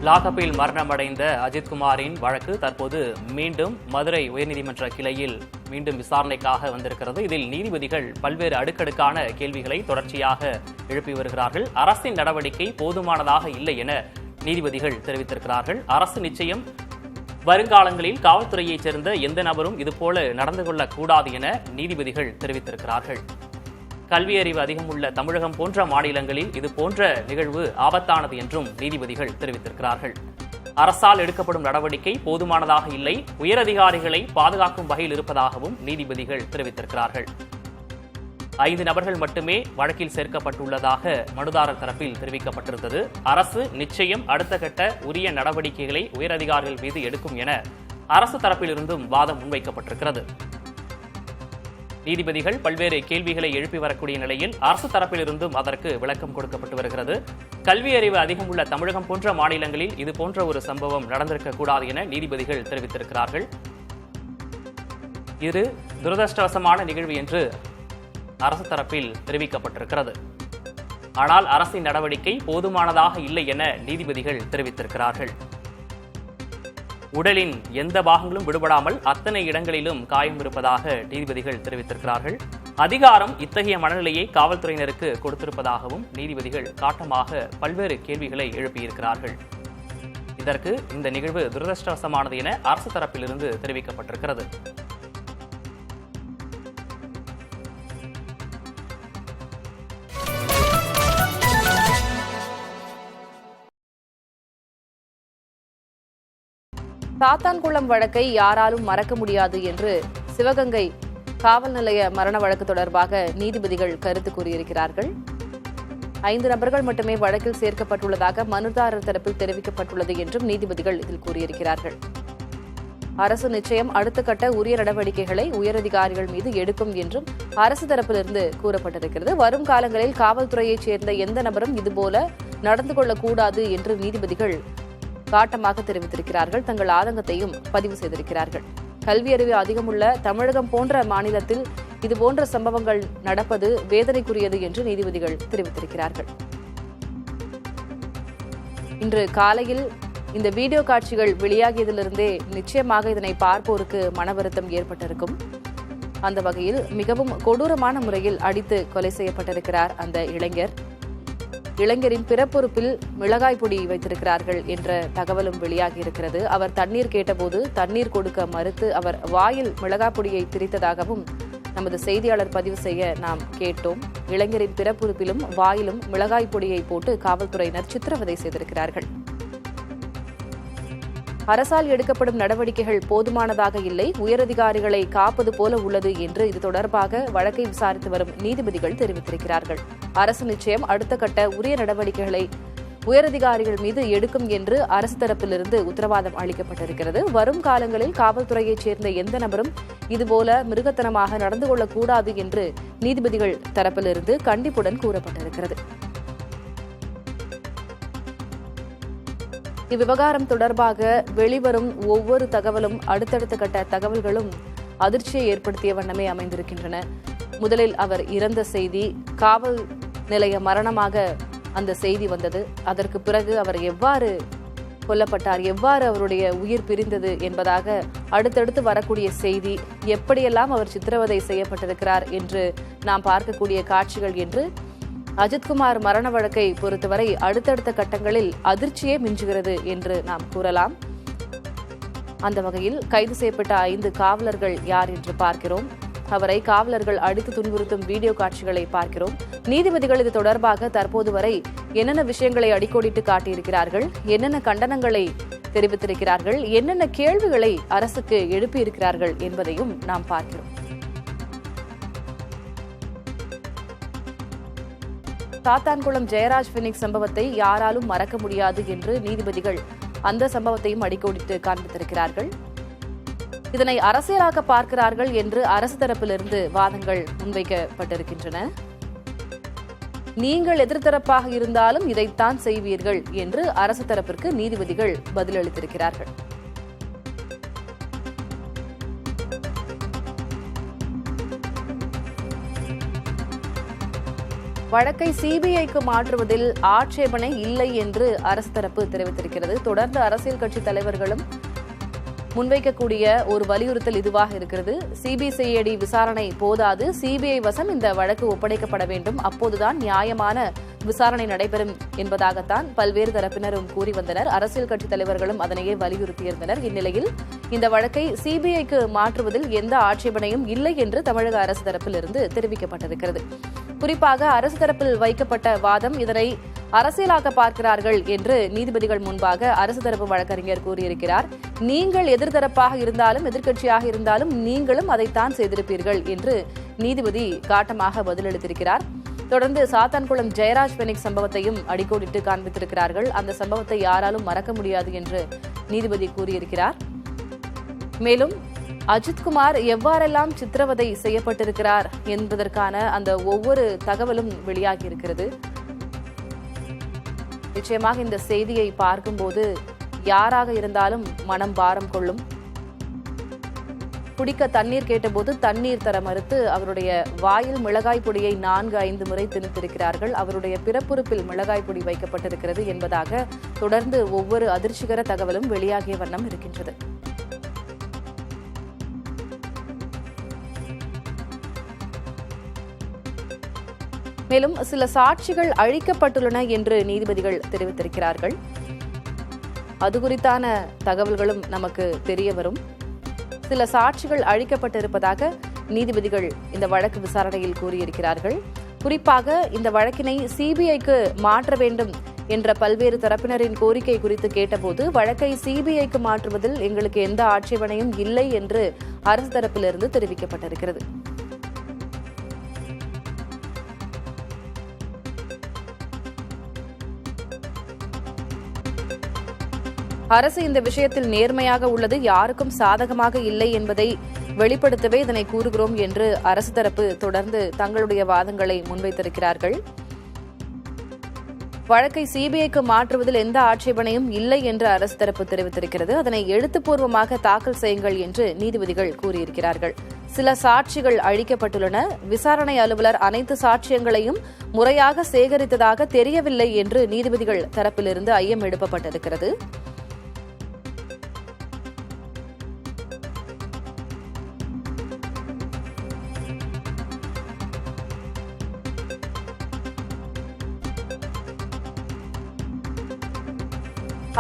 லாகப்பில் மரணமடைந்த அஜித்குமாரின் வழக்கு தற்போது மீண்டும் மதுரை உயர்நீதிமன்ற கிளையில் மீண்டும் விசாரணைக்காக வந்திருக்கிறது. இதில் நீதிபதிகள் பல்வேறு அடுக்கடுக்கான கேள்விகளை தொடர்ச்சியாக எழுப்பி வருகிறார்கள். அரசின் நடவடிக்கை போதுமானதாக இல்லை என நீதிபதிகள் தெரிவித்திருக்கிறார்கள். அரசு நிச்சயம் வருங்காலங்களில் காவல்துறையைச் சேர்ந்த எந்த நபரும் இதுபோல நடந்து கொள்ளக்கூடாது என நீதிபதிகள் தெரிவித்திருக்கிறார்கள். கல்வியறிவு அதிகம் உள்ள தமிழகம் போன்ற மாநிலங்களில் இது போன்ற நிகழ்வு ஆபத்தானது என்றும் நீதிபதிகள் தெரிவித்திருக்கிறார்கள். அரசால் எடுக்கப்படும் நடவடிக்கை போதுமானதாக இல்லை, உயரதிகாரிகளை பாதுகாக்கும் வகையில் இருப்பதாகவும் நீதிபதிகள் தெரிவித்திருக்கிறார்கள். 5 நபர்கள் மட்டுமே வழக்கில் சேர்க்கப்பட்டுள்ளதாக மனுதாரர் தரப்பில் தெரிவிக்கப்பட்டிருந்தது. அரசு நிச்சயம் அடுத்த கட்ட உரிய நடவடிக்கைகளை உயரதிகாரிகள் மீது எடுக்கும் என அரசு தரப்பிலிருந்தும் வாதம் முன்வைக்கப்பட்டிருக்கிறது. நீதிபதிகள் பல்வேறு கேள்விகளை எழுப்பி வரக்கூடிய நிலையில் அரசு தரப்பிலிருந்தும் அதற்கு விளக்கம் கொடுக்கப்பட்டு வருகிறது. கல்வி அறிவு அதிகம் உள்ள தமிழகம் போன்ற மாநிலங்களில் இது போன்ற ஒரு சம்பவம் நடந்திருக்கக்கூடாது என நீதிபதிகள் தெரிவித்திருக்கிறார்கள். இது துரதிருஷ்டவசமான நிகழ்வு என்று அரசு தரப்பில் தெரிவிக்கப்பட்டிருக்கிறது. ஆனால் அரசின் நடவடிக்கை போதுமானதாக இல்லை என நீதிபதிகள் தெரிவித்திருக்கிறார்கள். உடலின் எந்த பாகங்களும் விடுபடாமல் அத்தனை இடங்களிலும் காயம் இருப்பதாக நீதிபதிகள் தெரிவித்திருக்கிறார்கள். அதிகாரம் இத்தகைய மனநிலையை காவல்துறையினருக்கு கொடுத்திருப்பதாகவும் நீதிபதிகள் காட்டமாக பல்வேறு கேள்விகளை எழுப்பியிருக்கிறார்கள். இதற்கு இந்த நிகழ்வு துரதிருஷ்டவசமானது என அரசு தரப்பிலிருந்து தெரிவிக்கப்பட்டிருக்கிறது. சாத்தான்குளம் வழக்கை யாராலும் மறக்க முடியாது என்று சிவகங்கை காவல் நிலைய மரண வழக்கு தொடர்பாக நீதிபதிகள் கருத்து கூறியிருக்கிறார்கள். 5 நபர்கள் மட்டுமே வழக்கில் சேர்க்கப்பட்டுள்ளதாக மனுதாரர் தரப்பில் தெரிவிக்கப்பட்டுள்ளது என்றும் நீதிபதிகள் இதில் கூறியிருக்கிறார்கள். அரசு நிச்சயம் அடுத்த கட்ட உரிய நடவடிக்கைகளை உயரதிகாரிகள் மீது எடுக்கும் என்றும் அரசு தரப்பிலிருந்து கூறப்பட்டிருக்கிறது. வரும் காலங்களில் காவல்துறையைச் சேர்ந்த எந்த நபரும் இதுபோல நடந்து கொள்ளக்கூடாது என்று நீதிபதிகள் காட்டமாக தெரிவித்திருக்கிறார்கள். தங்கள் ஆதங்கத்தையும் பதிவு செய்திருக்கிறார்கள். கல்வியறிவு அதிகமுள்ள தமிழகம் போன்ற மாநிலத்தில் இதுபோன்ற சம்பவங்கள் நடப்பது வேதனைக்குரியது என்று நீதிபதிகள் தெரிவித்திருக்கிறார்கள். இன்று காலையில் இந்த வீடியோ காட்சிகள் வெளியாகியதிலிருந்தே நிச்சயமாக இதனை பார்ப்போருக்கு மன வருத்தம் ஏற்பட்டிருக்கும். அந்த வகையில் மிகவும் கொடூரமான முறையில் அடித்து கொலை செய்யப்பட்டிருக்கிறார் அந்த இளைஞர். இளைஞரின் பிறப்புறுப்பில் மிளகாய் பொடி வைத்திருக்கிறார்கள் என்ற தகவலும் வெளியாகியிருக்கிறது. அவர் தண்ணீர் கேட்டபோது தண்ணீர் கொடுக்க மறுத்து அவர் வாயில் மிளகாய் பொடியை திரித்ததாகவும் நமது செய்தியாளர் பதிவு செய்ய நாம் கேட்டோம். இளைஞரின் பிறப்புறுப்பிலும் வாயிலும் மிளகாய் பொடியை போட்டு காவல்துறையினர் சித்திரவதை செய்திருக்கிறார்கள். அரசால் எடுக்கப்படும் நடவடிக்கைகள் போதுமானதாக இல்லை, உயரதிகாரிகளை காப்பது போல உள்ளது என்று இது தொடர்பாக வழக்கை விசாரித்து வரும் நீதிபதிகள் தெரிவித்திருக்கிறார்கள். அரசு நிச்சயம் அடுத்த கட்ட உரிய நடவடிக்கைகளை உயரதிகாரிகள் மீது எடுக்கும் என்று அரசு தரப்பிலிருந்து உத்தரவாதம் அளிக்கப்பட்டிருக்கிறது. வரும் காலங்களில் காவல்துறையைச் சேர்ந்த எந்த நபரும் இதுபோல மிருகத்தனமாக நடந்து கொள்ளக்கூடாது என்று நீதிபதிகள் தரப்பிலிருந்து கண்டிப்புடன் கூறப்பட்டிருக்கிறது. இவ்விவகாரம் தொடர்பாக வெளிவரும் ஒவ்வொரு தகவலும் அடுத்தடுத்த கட்ட தகவல்களும் அதிர்ச்சியை ஏற்படுத்திய வண்ணமே அமைந்திருக்கின்றன. முதலில் அவர் இறந்த செய்தி, காவல் நிலைய மரணமாக அந்த செய்தி வந்தது. அதற்கு பிறகு அவர் எவ்வாறு கொல்லப்பட்டார், எவ்வாறு அவருடைய உயிர் பிரிந்தது என்பதாக அடுத்தடுத்து வரக்கூடிய செய்தி, எப்படியெல்லாம் அவர் சித்திரவதை செய்யப்பட்டிருக்கிறார் என்று நாம் பார்க்கக்கூடிய காட்சிகள் என்று அஜித்குமார் மரண வழக்கை பொறுத்தவரை அடுத்தடுத்த கட்டங்களில் அதிர்ச்சியே மிஞ்சுகிறது என்று நாம் கூறலாம். அந்த வகையில் கைது செய்யப்பட்ட 5 காவலர்கள் யார் என்று பார்க்கிறோம். அவரை காவலர்கள் அடித்து துன்புறுத்தும் வீடியோ காட்சிகளை பார்க்கிறோம். நீதிபதிகள் இது தொடர்பாக தற்போது வரை என்னென்ன விஷயங்களை அடிக்கோடிட்டு காட்டியிருக்கிறார்கள், என்னென்ன கண்டனங்களை தெரிவித்திருக்கிறார்கள், என்னென்ன கேள்விகளை அரசுக்கு எழுப்பியிருக்கிறார்கள் என்பதையும் நாம் பார்க்கிறோம். சாத்தான்குளம் ஜெயராஜ் பினிக்ஸ் சம்பவத்தை யாராலும் மறக்க முடியாது என்று நீதிபதிகள் அந்த சம்பவத்தையும் அடிக்கோடிட்டு காண்பித்திருக்கிறார்கள். இதனை அரசியலாக்க பார்க்கிறார்கள் என்று அரசு தரப்பிலிருந்து வாதங்கள் முன்வைக்கப்பட்டிருக்கின்றன. நீங்கள் எதிர்த்தரப்பாக இருந்தாலும் இதைத்தான் செய்வீர்கள் என்று அரசு தரப்பிற்கு நீதிபதிகள் பதிலளித்திருக்கிறார்கள். வழக்கை சிபிஐக்கு மாற்றுவதில் ஆட்சேபனை இல்லை என்று அரசு தரப்பு தெரிவித்திருக்கிறது. தொடர்ந்து அரசியல் கட்சி தலைவர்களும் முன்வைக்கக்கூடிய ஒரு வலியுறுத்தல் இதுவாக இருக்கிறது. சிபிசிஐடி விசாரணை போதாது, சிபிஐ வசம் இந்த வழக்கு ஒப்படைக்கப்பட வேண்டும், அப்போதுதான் நியாயமான விசாரணை நடைபெறும் என்பதாகத்தான் பல்வேறு தரப்பினரும் கூறி வந்தனர். அரசியல் கட்சித் தலைவர்களும் அதனையே வலியுறுத்தியிருந்தனர். இந்நிலையில் இந்த வழக்கை சிபிஐக்கு மாற்றுவதில் எந்த ஆட்சேபனையும் இல்லை என்று தமிழக அரசு தரப்பிலிருந்து தெரிவிக்கப்பட்டிருக்கிறது. குறிப்பாக அரசு தரப்பில் வைக்கப்பட்ட வாதம் இதனை அரசியலாக்க பார்க்கிறார்கள் என்று நீதிபதிகள் முன்பாக அரசு தரப்பு வழக்கறிஞர் கூறியிருக்கிறார். நீங்கள் எதிர்த்தரப்பாக இருந்தாலும் எதிர்க்கட்சியாக இருந்தாலும் நீங்களும் அதைத்தான் செய்திருப்பீர்கள் என்று நீதிபதி காட்டமாக பதிலளித்திருக்கிறார். தொடர்ந்து சாத்தான்குளம் ஜெயராஜ் பெனிக் சம்பவத்தையும் அடிக்கோடிட்டு காண்பித்திருக்கிறார்கள். அந்த சம்பவத்தை யாராலும் மறக்க முடியாது என்று நீதிபதி கூறியிருக்கிறார். மேலும் அஜித்குமார் எவ்வாறெல்லாம் சித்திரவதை செய்யப்பட்டிருக்கிறார் என்பதற்கான அந்த ஒவ்வொரு தகவலும் வெளியாகியிருக்கிறது. நிச்சயமாக இந்த செய்தியை பார்க்கும்போது யாராக இருந்தாலும் மனம் பாரம் கொள்ளும். குடிக்க தண்ணீர் கேட்டபோது தண்ணீர் தர மறுத்து அவருடைய வாயில் மிளகாய் பொடியை 4-5 முறை திணித்திருக்கிறார்கள். அவருடைய பிறப்புறுப்பில் மிளகாய் பொடி வைக்கப்பட்டிருக்கிறது என்பதாக தொடர்ந்து ஒவ்வொரு அதிர்ச்சிகர தகவலும் வெளியாகிய வண்ணம் இருக்கின்றது. மேலும் சில சாட்சிகள் அழிக்கப்பட்டுள்ளன என்று நீதிபதிகள் தெரிவித்திருக்கிறார்கள். அது குறித்தான தகவல்களும் நமக்கு தெரிய வரும். சில சாட்சிகள் அழிக்கப்பட்டிருப்பதாக நீதிபதிகள் இந்த வழக்கு விசாரணையில் கூறியிருக்கிறார்கள். குறிப்பாக இந்த வழக்கினை சிபிஐக்கு மாற்ற வேண்டும் என்ற பல்வேறு தரப்பினரின் கோரிக்கை குறித்து கேட்டபோது வழக்கை சிபிஐக்கு மாற்றுவதில் எங்களுக்கு எந்த ஆட்சேபனையும் இல்லை என்று அரசு தரப்பிலிருந்து தெரிவிக்கப்பட்டிருக்கிறது. அரசு இந்த விஷயத்தில் நேர்மையாக உள்ளது, யாருக்கும் சாதகமாக இல்லை என்பதை வெளிப்படுத்தவே இதனை கூறுகிறோம் என்று அரசு தரப்பு தொடர்ந்து தங்களுடைய வாதங்களை முன்வைத்திருக்கிறார்கள். வழக்கை சிபிஐக்கு மாற்றுவதில் எந்த ஆட்சேபனையும் இல்லை என்று அரசு தரப்பு தெரிவித்திருக்கிறது. அதனை எழுத்துப்பூர்வமாக தாக்கல் செய்யுங்கள் என்று நீதிபதிகள் கூறியிருக்கிறார்கள். சில சாட்சிகள் அழிக்கப்பட்டுள்ளன, விசாரணை அலுவலர் அனைத்து சாட்சியங்களையும் முறையாக சேகரித்ததாக தெரியவில்லை என்று நீதிபதிகள் தரப்பிலிருந்து ஐயம் எழுப்பப்பட்டிருக்கிறது.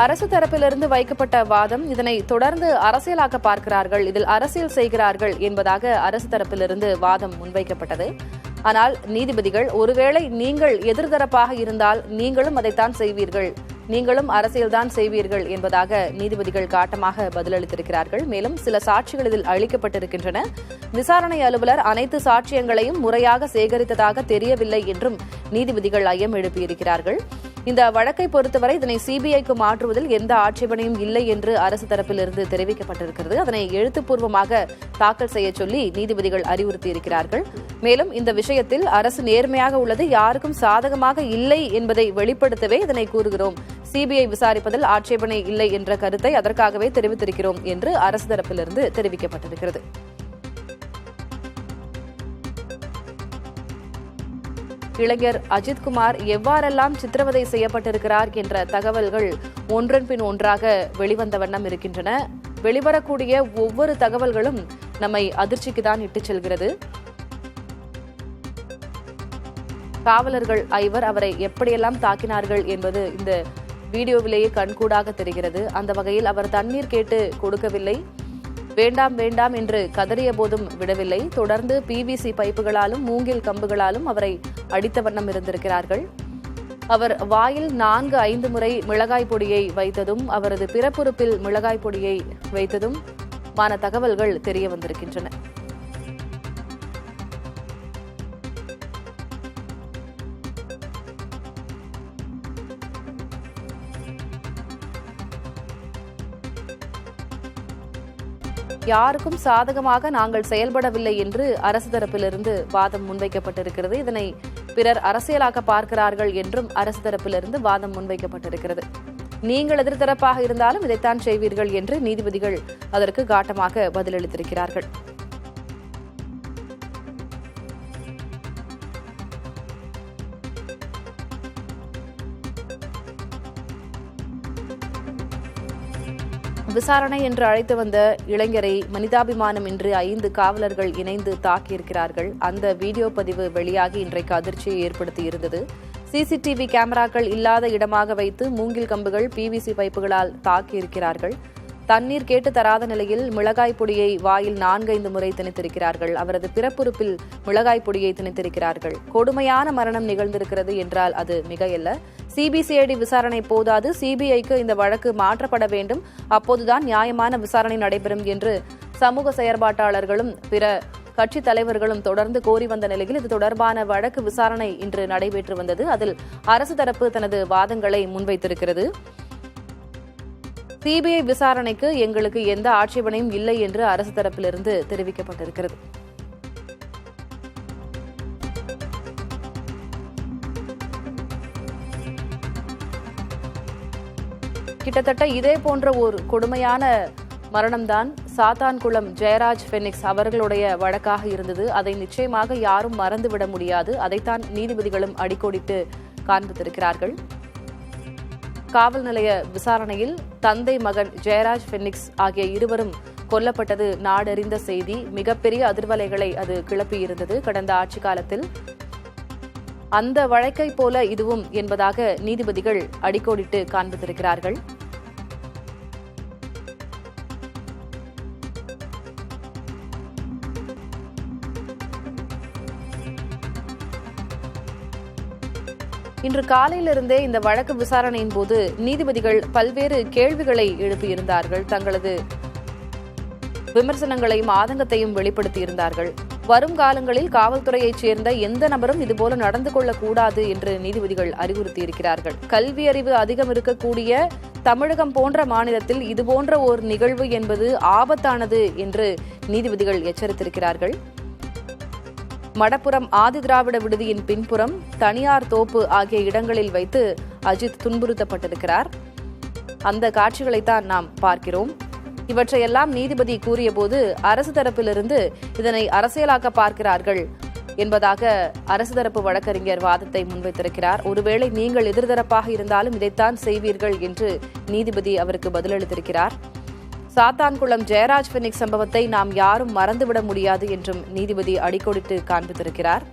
அரசு தரப்பிலிருந்து வைக்கப்பட்ட வாதம் இதனை தொடர்ந்து அரசியலாக்க பார்க்கிறார்கள், இதில் அரசியல் செய்கிறார்கள் என்பதாக அரசு தரப்பிலிருந்து வாதம் முன்வைக்கப்பட்டது. ஆனால் நீதிபதிகள் ஒருவேளை நீங்கள் எதிர்த்தரப்பாக இருந்தால் நீங்களும் அதைத்தான் செய்வீர்கள், நீங்களும் அரசியல்தான் செய்வீர்கள் என்பதாக நீதிபதிகள் காட்டமாக பதிலளித்திருக்கிறார்கள். மேலும் சில சாட்சிகள் இதில் அளிக்கப்பட்டிருக்கின்றன, விசாரணை அலுவலர் அனைத்து சாட்சியங்களையும் முறையாக சேகரித்ததாக தெரியவில்லை என்றும் நீதிபதிகள் ஐயம் எழுப்பியிருக்கிறார்கள். இந்த வழக்கை பொறுத்தவரை இதனை சிபிஐக்கு மாற்றுவதில் எந்த ஆட்சேபனையும் இல்லை என்று அரசு தரப்பிலிருந்து தெரிவிக்கப்பட்டிருக்கிறது. அதனை எழுத்துப்பூர்வமாக தாக்கல் செய்ய சொல்லி நீதிபதிகள் அறிவுறுத்தியிருக்கிறார்கள். மேலும் இந்த விஷயத்தில் அரசு நேர்மையாக உள்ளது, யாருக்கும் சாதகமாக இல்லை என்பதை வெளிப்படுத்தவே இதனை கூறுகிறோம், சிபிஐ விசாரிப்பதில் ஆட்சேபனை இல்லை என்ற கருத்தை அதற்காகவே தெரிவித்திருக்கிறோம் என்று அரசு தரப்பிலிருந்து தெரிவிக்கப்பட்டிருக்கிறது. இளைஞர் அஜித்குமார் எவ்வாறெல்லாம் சித்திரவதை செய்யப்பட்டிருக்கிறார் என்ற தகவல்கள் ஒன்றன் பின் ஒன்றாக வெளிவந்த வண்ணம் இருக்கின்றன. வெளிவரக்கூடிய ஒவ்வொரு தகவல்களும் நம்மை அதிர்ச்சிக்குதான் இட்டுச் செல்கிறது. காவலர்கள் 5 அவரை எப்படியெல்லாம் தாக்கினார்கள் என்பது இந்த வீடியோவிலேயே கண்கூடாக தெரிகிறது. அந்த வகையில் அவர் தண்ணீர் கேட்டு கொடுக்கவில்லை, வேண்டாம் வேண்டாம் என்று கதறிய போதும் விடவில்லை. தொடர்ந்து பிவிசி பைப்புகளாலும் மூங்கில் கம்புகளாலும் அவரை அடித்த வண்ணம் இருந்திருக்கிறார்கள். அவர் வாயில் 4-5 முறை மிளகாய் பொடியை வைத்ததும் அவரது பிறப்புறுப்பில் மிளகாய் பொடியை வைத்ததும் தகவல்கள் தெரிய வந்திருக்கின்றன. யாருக்கும் சாதகமாக நாங்கள் செயல்படவில்லை என்று அரசு தரப்பிலிருந்து வாதம் முன்வைக்கப்பட்டிருக்கிறது. இதனை பிறர் அரசியலாக்க பார்க்கிறார்கள் என்றும் அரசு தரப்பிலிருந்து வாதம் முன்வைக்கப்பட்டிருக்கிறது. நீங்கள் எதிர்த்தரப்பாக இருந்தாலும் இதைத்தான் செய்வீர்கள் என்று நீதிபதிகள் அதற்கு காட்டமாக பதிலளித்திருக்கிறார்கள். விசாரணை என்று அழைத்து வந்த இளைஞரை மனிதாபிமானமின்றி 5 காவலர்கள் இணைந்து தாக்கியிருக்கிறார்கள். அந்த வீடியோ பதிவு வெளியாகி இன்றைக்கு அதிர்ச்சியை ஏற்படுத்தியிருந்தது. சிசிடிவி கேமராக்கள் இல்லாத இடமாக வைத்து மூங்கில் கம்புகள், பிவிசி பைப்புகளால் தாக்கியிருக்கிறார்கள். தண்ணீர் கேட்டு தராத நிலையில் மிளகாய் பொடியை வாயில் 4-5 முறை திணித்திருக்கிறார்கள். அவரது பிறப்புறுப்பில் மிளகாய் பொடியை திணித்திருக்கிறார்கள். கொடுமையான மரணம் நிகழ்ந்திருக்கிறது என்றால் அது மிகையல்ல. சிபிசிஐடி விசாரணை போதாது, சிபிஐக்கு இந்த வழக்கு மாற்றப்பட வேண்டும். அப்போதுதான் நியாயமான விசாரணை நடைபெறும் என்று சமூக செயற்பாட்டாளர்களும் பிற கட்சித் தலைவர்களும் தொடர்ந்து கோரி வந்த நிலையில் இது தொடர்பான வழக்கு விசாரணை இன்று நடைபெற்று வந்தது. அதில் அரசு தரப்பு தனது வாதங்களை முன்வைத்திருக்கிறது. சிபிஐ விசாரணைக்கு எங்களுக்கு எந்த ஆட்சேபனையும் இல்லை என்று அரசு தரப்பிலிருந்து தெரிவிக்கப்பட்டிருக்கிறது. கிட்டத்தட்ட இதே போன்ற ஒரு கொடுமையான மரணம்தான் சாத்தான்குளம் ஜெயராஜ் பெனிக்ஸ் அவர்களுடைய வழக்காக இருந்தது. அதை நிச்சயமாக யாரும் மறந்துவிட முடியாது. அதைத்தான் நீதிபதிகளும் அடிக்கோடிட்டு காண்பித்திருக்கிறார்கள். காவல் நிலைய விசாரணையில் தந்தை மகன் ஜெயராஜ் பெனிக்ஸ் ஆகிய இருவரும் கொல்லப்பட்டது நாடறிந்த செய்தி. மிகப்பெரிய அதிர்வலைகளை அது கிளப்பியிருந்தது கடந்த ஆட்சி காலத்தில். அந்த வழக்கை போல இதுவும் என்பதாக நீதிபதிகள் அடிக்கோடிட்டு காண்பித்திருக்கிறார்கள். இன்று காலையிலிருந்தே இந்த வழக்கு விசாரணையின் போது நீதிபதிகள் பல்வேறு கேள்விகளை எழுப்பியிருந்தார்கள். தங்களது விமர்சனங்களையும் ஆதங்கத்தையும் வெளிப்படுத்தியிருந்தார்கள். வரும் காலங்களில் காவல்துறையைச் சேர்ந்த எந்த நபரும் இதுபோல நடந்து கொள்ளக்கூடாது என்று நீதிபதிகள் அறிவுறுத்தியிருக்கிறார்கள். கல்வி அறிவு அதிகம் இருக்கக்கூடிய தமிழகம் போன்ற மாநிலத்தில் இதுபோன்ற ஒரு நிகழ்வு என்பது ஆபத்தானது என்று நீதிபதிகள் எச்சரித்திருக்கிறார்கள். மடப்புரம் ஆதிதிராவிட விடுதியின் பின்புறம் தனியார் தோப்பு ஆகிய இடங்களில் வைத்து அஜித் துன்புறுத்தப்பட்டிருக்கிறார். அந்த காட்சிகளைத்தான் நாம் பார்க்கிறோம். இவற்றையெல்லாம் நீதிபதி கூறியபோது அரசு தரப்பிலிருந்து இதனை அரசியலாக்க பார்க்கிறார்கள் என்பதாக அரசு தரப்பு வழக்கறிஞர் வாதத்தை முன்வைத்திருக்கிறார். ஒருவேளை நீங்கள் எதிர்தரப்பாக இருந்தாலும் இதைத்தான் செய்வீர்கள் என்று நீதிபதி அவருக்கு பதிலளித்திருக்கிறார். சாத்தான்குளம் ஜெயராஜ் பெனிக்ஸ் சம்பவத்தை நாம் யாரும் மறந்துவிட முடியாது என்றும் நீதிபதி அடிக்கோடிட்டு காண்பித்திருக்கிறார்.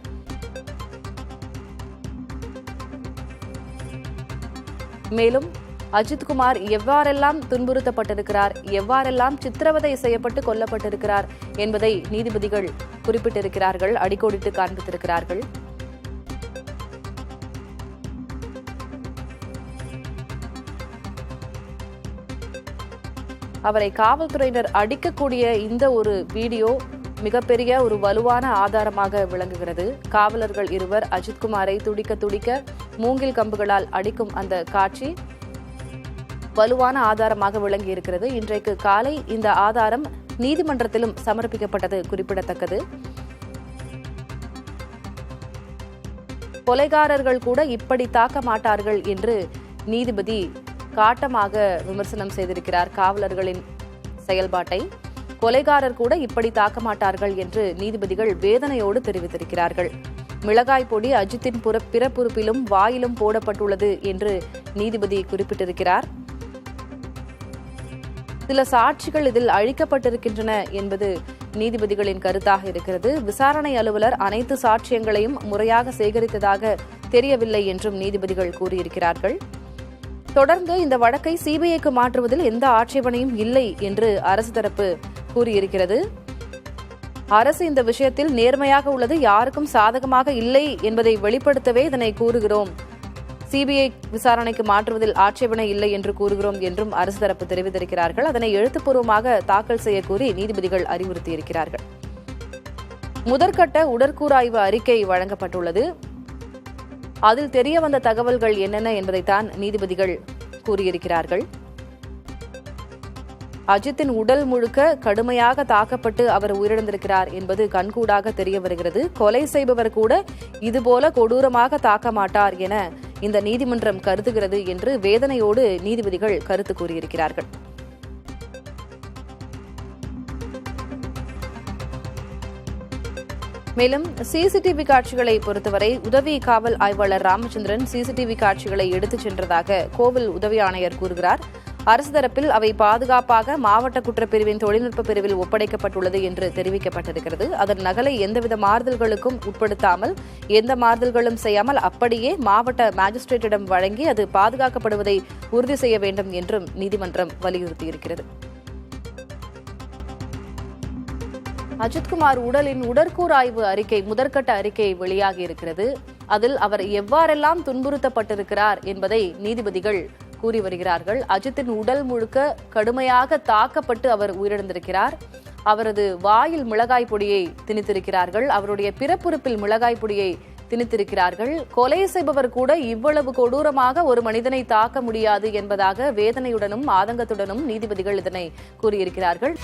மேலும் அஜித்குமார் எவ்வாறெல்லாம் துன்புறுத்தப்பட்டிருக்கிறார், எவ்வாறெல்லாம் சித்திரவதை செய்யப்பட்டு கொல்லப்பட்டிருக்கிறார் என்பதை நீதிபதிகள் குறிப்பிட்டிருக்கிறார்கள், அடிக்கோடிட்டு காண்பித்திருக்கிறார்கள். அவரை காவல்துறையினர் அடிக்கக்கூடிய இந்த ஒரு வீடியோ மிகப்பெரிய ஒரு வலுவான ஆதாரமாக விளங்குகிறது. காவலர்கள் இருவர் அஜித்குமாரை துடிக்க துடிக்க மூங்கில் கம்புகளால் அடிக்கும் அந்த காட்சி வலுவான ஆதாரமாக விளங்கியிருக்கிறது. இன்றைக்கு காலை இந்த ஆதாரம் நீதிமன்றத்திலும் சமர்ப்பிக்கப்பட்டது குறிப்பிடத்தக்கது. கொலைகாரர்கள் கூட இப்படி தாக்க மாட்டார்கள் என்று நீதிபதி காட்டமாக விமர்சனம் செய்திருக்கிறார். காவலர்களின் செயல்பாட்டை கொலைகாரர் கூட இப்படி தாக்க மாட்டார்கள் என்று நீதிபதிகள் வேதனையோடு தெரிவித்திருக்கிறார்கள். மிளகாய் பொடி அஜித்தின் பிறப்புறுப்பிலும் வாயிலும் போடப்பட்டுள்ளது என்று நீதிபதி குறிப்பிட்டிருக்கிறார். சில சாட்சிகள் இதில் அழிக்கப்பட்டிருக்கின்றன என்பது நீதிபதிகளின் கருத்தாக இருக்கிறது. விசாரணை அலுவலர் அனைத்து சாட்சியங்களையும் முறையாக சேகரித்ததாக தெரியவில்லை என்றும் நீதிபதிகள் கூறியிருக்கிறார்கள். தொடர்ந்து இந்த வழக்கை சிபிஐக்கு மாற்றுவதில் எந்த ஆட்சேபனையும் இல்லை என்று அரசு தரப்பு கூறியிருக்கிறது. அரசு இந்த விஷயத்தில் நேர்மையாக உள்ளது, யாருக்கும் சாதகமாக இல்லை என்பதை வெளிப்படுத்தவே இதனை கூறுகிறோம். சிபிஐ விசாரணைக்கு மாற்றுவதில் ஆட்சேபனை இல்லை என்று கூறுகிறோம் என்றும் அரசு தரப்பு தெரிவித்திருக்கிறார்கள். அதனை எழுத்துப்பூர்வமாக தாக்கல் செய்ய கூறி நீதிபதிகள் அறிவுறுத்தியிருக்கிறார்கள். முதற்கட்ட உடற்கூறாய்வு அறிக்கை வழங்கப்பட்டுள்ளது. அதில் தெரியவந்த தகவல்கள் என்னென்ன என்பதைத்தான் நீதிபதிகள் கூறியிருக்கிறார்கள். அஜித்தின் உடல் முழுக்க கடுமையாக தாக்கப்பட்டு அவர் உயிரிழந்திருக்கிறார் என்பது கண்கூடாக தெரிய வருகிறது. கொலை செய்பவர் கூட இதுபோல கொடூரமாக தாக்க மாட்டார் என இந்த நீதிமன்றம் கருதுகிறது என்று வேதனையோடு நீதிபதிகள் கருத்து கூறியிருக்கிறார்கள். மேலும் சிசிடிவி காட்சிகளை பொறுத்தவரை உதவி காவல் ஆய்வாளர் ராமச்சந்திரன் சிசிடிவி காட்சிகளை எடுத்துச் சென்றதாக கோவில் உதவி ஆணையர் கூறுகிறார். அரசு தரப்பில் அவை பாதுகாப்பாக மாவட்ட குற்றப்பிரிவின் தொழில்நுட்ப பிரிவில் ஒப்படைக்கப்பட்டுள்ளது என்று தெரிவிக்கப்பட்டிருக்கிறது. அதன் நகலை எந்தவித மாறுதல்களுக்கும் உட்படுத்தாமல், எந்த மாறுதல்களும் செய்யாமல் அப்படியே மாவட்ட மாஜிஸ்ட்ரேட்டிடம் வழங்கி அது பாதுகாக்கப்படுவதை உறுதி செய்ய வேண்டும் என்றும் நீதிமன்றம் வலியுறுத்தியிருக்கிறது. அஜித்குமார் உடலின் உடற்கூறாய்வு அறிக்கை, முதற்கட்ட அறிக்கை வெளியாகி இருக்கிறது. அதில் அவர் எவ்வாறெல்லாம் துன்புறுத்தப்பட்டிருக்கிறார் என்பதை நீதிபதிகள் கூறி வருகிறார்கள். அஜித்தின் உடல் முழுக்க கடுமையாக தாக்கப்பட்டு அவர் உயிரிழந்திருக்கிறார். அவரது வாயில் மிளகாய் பொடியை திணித்திருக்கிறார்கள். அவருடைய பிறப்புறுப்பில் மிளகாய் பொடியை திணித்திருக்கிறார்கள். கொலை செய்பவர் கூட இவ்வளவு கொடூரமாக ஒரு மனிதனை தாக்க முடியாது என்பதாக வேதனையுடனும் ஆதங்கத்துடனும் நீதிபதிகள் இதனை கூறியிருக்கிறார்கள்.